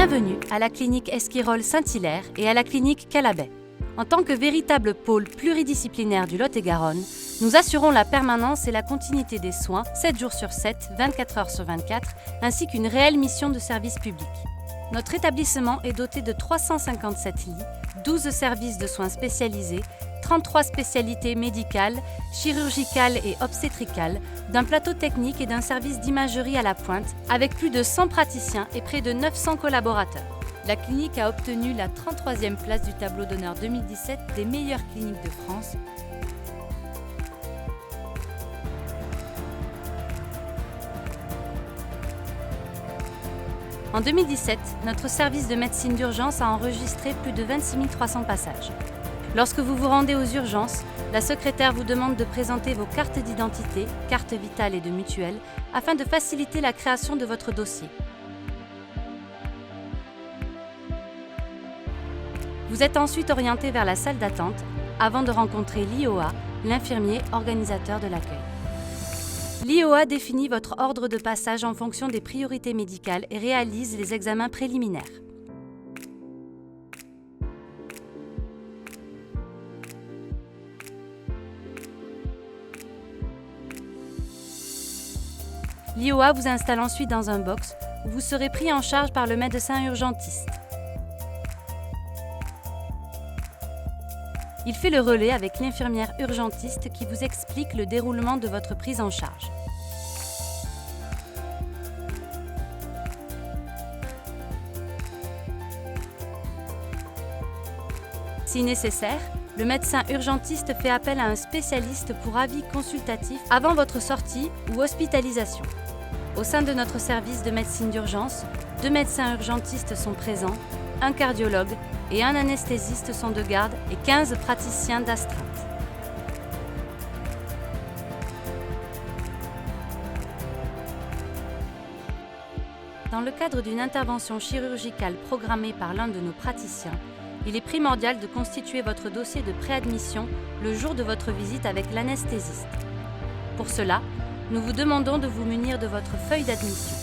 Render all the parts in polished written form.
Bienvenue à la clinique Esquirol Saint-Hilaire et à la clinique Calabais. En tant que véritable pôle pluridisciplinaire du Lot-et-Garonne, nous assurons la permanence et la continuité des soins 7 jours sur 7, 24 heures sur 24, ainsi qu'une réelle mission de service public. Notre établissement est doté de 357 lits, 12 services de soins spécialisés, 33 spécialités médicales, chirurgicales et obstétricales, d'un plateau technique et d'un service d'imagerie à la pointe, avec plus de 100 praticiens et près de 900 collaborateurs. La clinique a obtenu la 33e place du tableau d'honneur 2017 des meilleures cliniques de France. En 2017, notre service de médecine d'urgence a enregistré plus de 26 300 passages. Lorsque vous vous rendez aux urgences, la secrétaire vous demande de présenter vos cartes d'identité, carte vitale et de mutuelle, afin de faciliter la création de votre dossier. Vous êtes ensuite orienté vers la salle d'attente avant de rencontrer l'IOA, l'infirmier organisateur de l'accueil. L'IOA définit votre ordre de passage en fonction des priorités médicales et réalise les examens préliminaires. L'IOA vous installe ensuite dans un box où vous serez pris en charge par le médecin urgentiste. Il fait le relais avec l'infirmière urgentiste qui vous explique le déroulement de votre prise en charge. Si nécessaire, le médecin urgentiste fait appel à un spécialiste pour avis consultatif avant votre sortie ou hospitalisation. Au sein de notre service de médecine d'urgence, 2 médecins urgentistes sont présents, un cardiologue et un anesthésiste sont de garde et 15 praticiens d'astreinte. Dans le cadre d'une intervention chirurgicale programmée par l'un de nos praticiens, il est primordial de constituer votre dossier de préadmission le jour de votre visite avec l'anesthésiste. Pour cela, nous vous demandons de vous munir de votre feuille d'admission.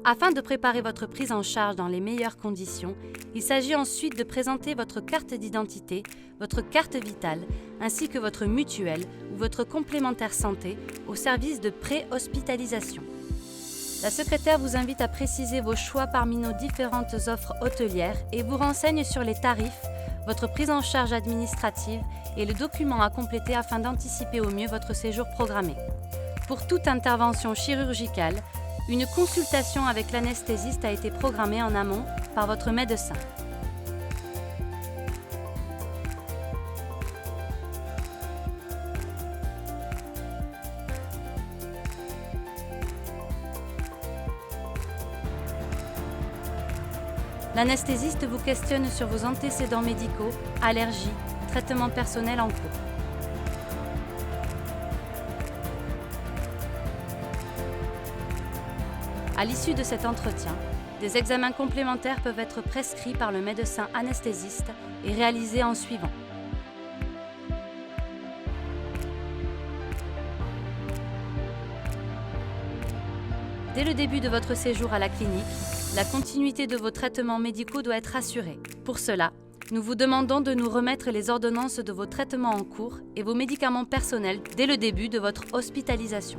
Afin de préparer votre prise en charge dans les meilleures conditions, il s'agit ensuite de présenter votre carte d'identité, votre carte vitale, ainsi que votre mutuelle ou votre complémentaire santé au service de pré-hospitalisation. La secrétaire vous invite à préciser vos choix parmi nos différentes offres hôtelières et vous renseigne sur les tarifs, votre prise en charge administrative et le document à compléter afin d'anticiper au mieux votre séjour programmé. Pour toute intervention chirurgicale, une consultation avec l'anesthésiste a été programmée en amont par votre médecin. L'anesthésiste vous questionne sur vos antécédents médicaux, allergies, traitements personnels en cours. À l'issue de cet entretien, des examens complémentaires peuvent être prescrits par le médecin anesthésiste et réalisés en suivant. Dès le début de votre séjour à la clinique, la continuité de vos traitements médicaux doit être assurée. Pour cela, nous vous demandons de nous remettre les ordonnances de vos traitements en cours et vos médicaments personnels dès le début de votre hospitalisation.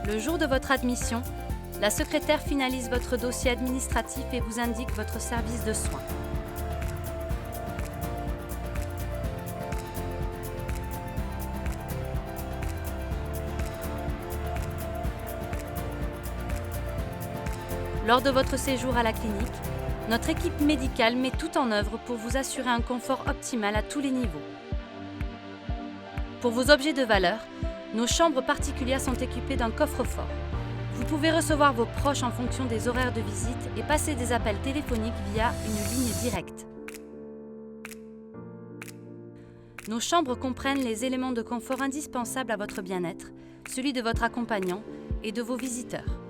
Le jour de votre admission, la secrétaire finalise votre dossier administratif et vous indique votre service de soins. Lors de votre séjour à la clinique, notre équipe médicale met tout en œuvre pour vous assurer un confort optimal à tous les niveaux. Pour vos objets de valeur, nos chambres particulières sont équipées d'un coffre-fort. Vous pouvez recevoir vos proches en fonction des horaires de visite et passer des appels téléphoniques via une ligne directe. Nos chambres comprennent les éléments de confort indispensables à votre bien-être, celui de votre accompagnant et de vos visiteurs.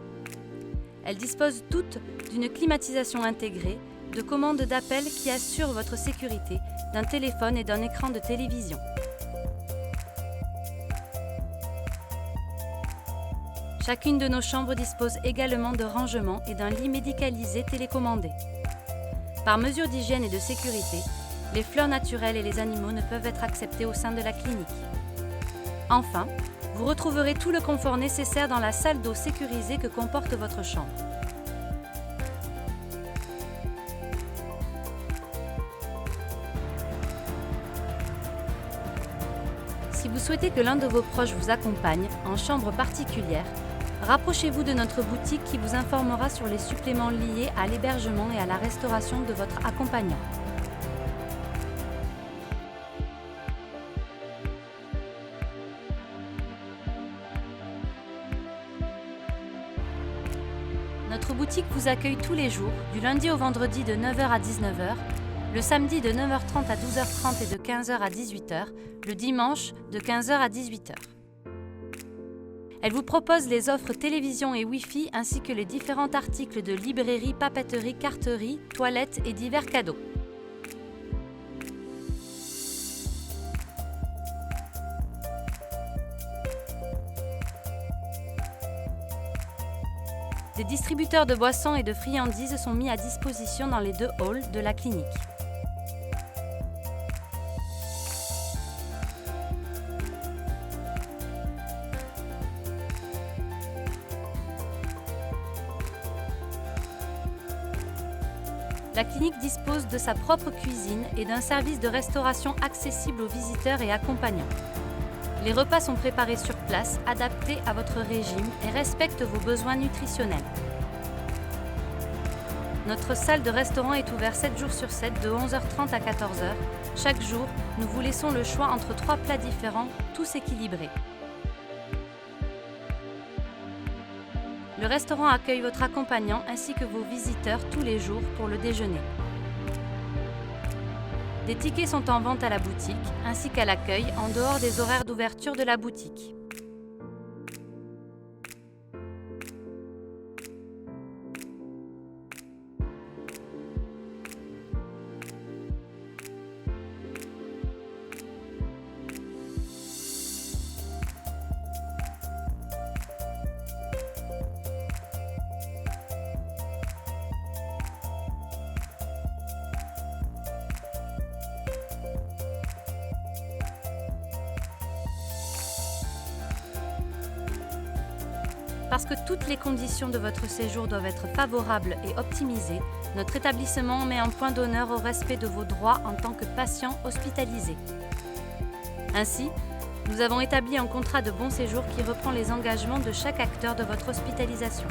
Elles disposent toutes d'une climatisation intégrée, de commandes d'appel qui assurent votre sécurité, d'un téléphone et d'un écran de télévision. Chacune de nos chambres dispose également de rangements et d'un lit médicalisé télécommandé. Par mesure d'hygiène et de sécurité, les fleurs naturelles et les animaux ne peuvent être acceptés au sein de la clinique. Enfin, vous retrouverez tout le confort nécessaire dans la salle d'eau sécurisée que comporte votre chambre. Si vous souhaitez que l'un de vos proches vous accompagne en chambre particulière, rapprochez-vous de notre boutique qui vous informera sur les suppléments liés à l'hébergement et à la restauration de votre accompagnant. Notre boutique vous accueille tous les jours, du lundi au vendredi de 9h à 19h, le samedi de 9h30 à 12h30 et de 15h à 18h, le dimanche de 15h à 18h. Elle vous propose les offres télévision et Wi-Fi ainsi que les différents articles de librairie, papeterie, carterie, toilettes et divers cadeaux. Des distributeurs de boissons et de friandises sont mis à disposition dans les 2 halls de la clinique. La clinique dispose de sa propre cuisine et d'un service de restauration accessible aux visiteurs et accompagnants. Les repas sont préparés sur place, adaptés à votre régime et respectent vos besoins nutritionnels. Notre salle de restaurant est ouverte 7 jours sur 7 de 11h30 à 14h. Chaque jour, nous vous laissons le choix entre 3 plats différents, tous équilibrés. Le restaurant accueille votre accompagnant ainsi que vos visiteurs tous les jours pour le déjeuner. Des tickets sont en vente à la boutique ainsi qu'à l'accueil en dehors des horaires d'ouverture de la boutique. Parce que toutes les conditions de votre séjour doivent être favorables et optimisées, notre établissement met un point d'honneur au respect de vos droits en tant que patient hospitalisé. Ainsi, nous avons établi un contrat de bon séjour qui reprend les engagements de chaque acteur de votre hospitalisation.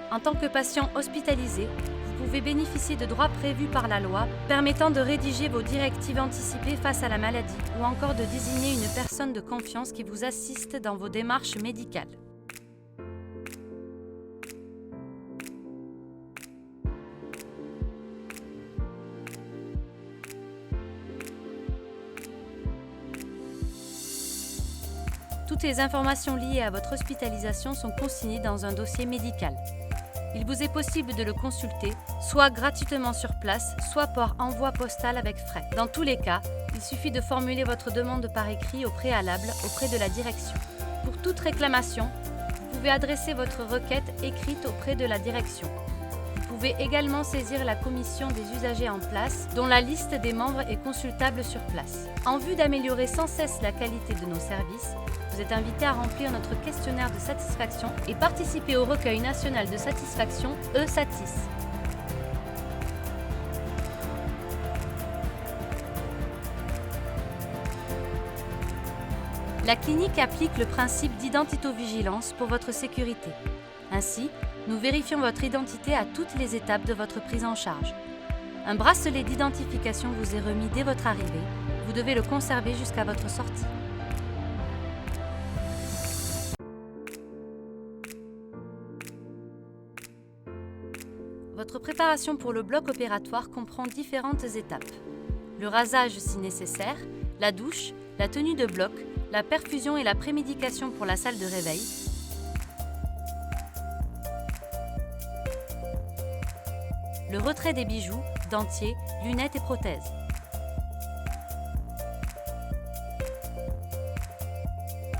En tant que patient hospitalisé, vous pouvez bénéficier de droits prévus par la loi permettant de rédiger vos directives anticipées face à la maladie ou encore de désigner une personne de confiance qui vous assiste dans vos démarches médicales. Toutes les informations liées à votre hospitalisation sont consignées dans un dossier médical. Il vous est possible de le consulter, soit gratuitement sur place, soit par envoi postal avec frais. Dans tous les cas, il suffit de formuler votre demande par écrit au préalable auprès de la direction. Pour toute réclamation, vous pouvez adresser votre requête écrite auprès de la direction. Vous pouvez également saisir la commission des usagers en place, dont la liste des membres est consultable sur place. En vue d'améliorer sans cesse la qualité de nos services, vous êtes invité à remplir notre questionnaire de satisfaction et participer au recueil national de satisfaction E-Satis. La clinique applique le principe d'identitovigilance pour votre sécurité. Ainsi, nous vérifions votre identité à toutes les étapes de votre prise en charge. Un bracelet d'identification vous est remis dès votre arrivée. Vous devez le conserver jusqu'à votre sortie. Votre préparation pour le bloc opératoire comprend différentes étapes. Le rasage si nécessaire, la douche, la tenue de bloc, la perfusion et la prémédication pour la salle de réveil, le retrait des bijoux, dentiers, lunettes et prothèses.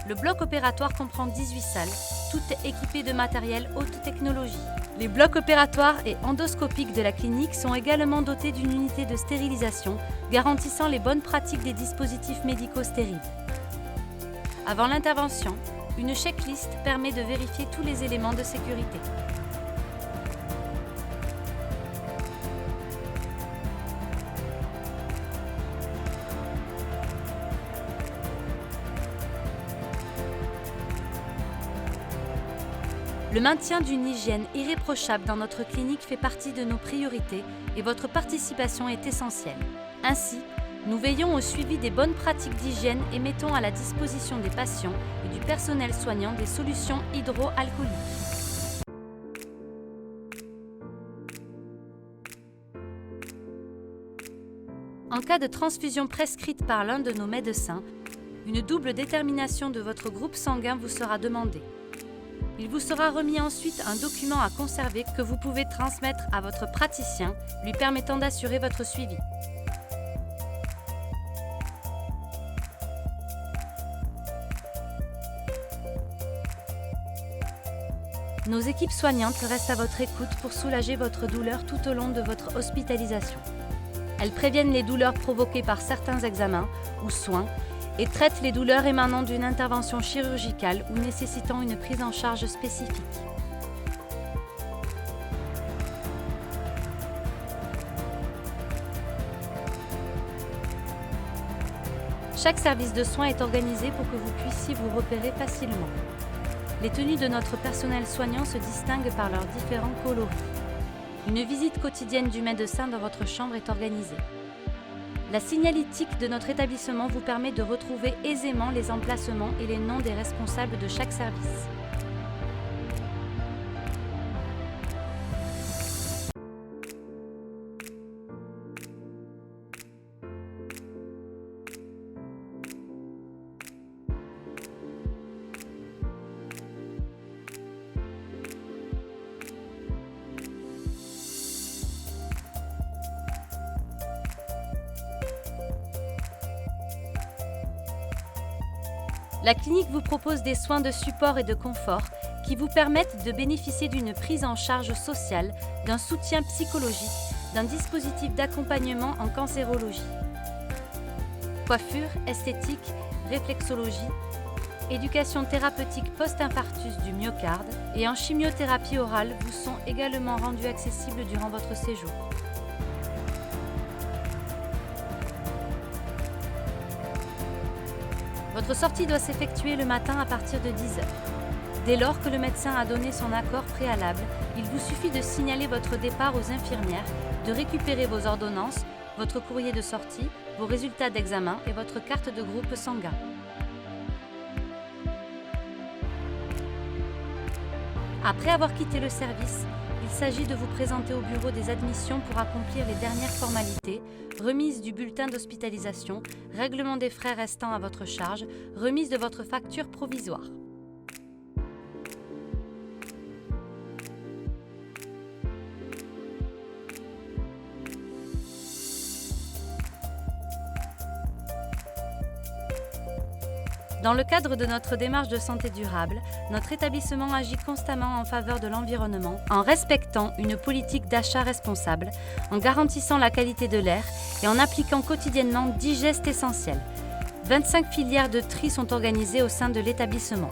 Le bloc opératoire comprend 18 salles, toutes équipées de matériel haute technologie. Les blocs opératoires et endoscopiques de la clinique sont également dotés d'une unité de stérilisation garantissant les bonnes pratiques des dispositifs médicaux stériles. Avant l'intervention, une checklist permet de vérifier tous les éléments de sécurité. Le maintien d'une hygiène irréprochable dans notre clinique fait partie de nos priorités et votre participation est essentielle. Ainsi, nous veillons au suivi des bonnes pratiques d'hygiène et mettons à la disposition des patients et du personnel soignant des solutions hydroalcooliques. En cas de transfusion prescrite par l'un de nos médecins, une double détermination de votre groupe sanguin vous sera demandée. Il vous sera remis ensuite un document à conserver que vous pouvez transmettre à votre praticien, lui permettant d'assurer votre suivi. Nos équipes soignantes restent à votre écoute pour soulager votre douleur tout au long de votre hospitalisation. Elles préviennent les douleurs provoquées par certains examens ou soins et traitent les douleurs émanant d'une intervention chirurgicale ou nécessitant une prise en charge spécifique. Chaque service de soins est organisé pour que vous puissiez vous repérer facilement. Les tenues de notre personnel soignant se distinguent par leurs différents coloris. Une visite quotidienne du médecin dans votre chambre est organisée. La signalétique de notre établissement vous permet de retrouver aisément les emplacements et les noms des responsables de chaque service. La clinique vous propose des soins de support et de confort qui vous permettent de bénéficier d'une prise en charge sociale, d'un soutien psychologique, d'un dispositif d'accompagnement en cancérologie. Coiffure, esthétique, réflexologie, éducation thérapeutique post-infarctus du myocarde et en chimiothérapie orale vous sont également rendus accessibles durant votre séjour. Votre sortie doit s'effectuer le matin à partir de 10h. Dès lors que le médecin a donné son accord préalable, il vous suffit de signaler votre départ aux infirmières, de récupérer vos ordonnances, votre courrier de sortie, vos résultats d'examen et votre carte de groupe sanguin. Après avoir quitté le service, il s'agit de vous présenter au bureau des admissions pour accomplir les dernières formalités, remise du bulletin d'hospitalisation, règlement des frais restant à votre charge, remise de votre facture provisoire. Dans le cadre de notre démarche de santé durable, notre établissement agit constamment en faveur de l'environnement en respectant une politique d'achat responsable, en garantissant la qualité de l'air et en appliquant quotidiennement 10 gestes essentiels. 25 filières de tri sont organisées au sein de l'établissement.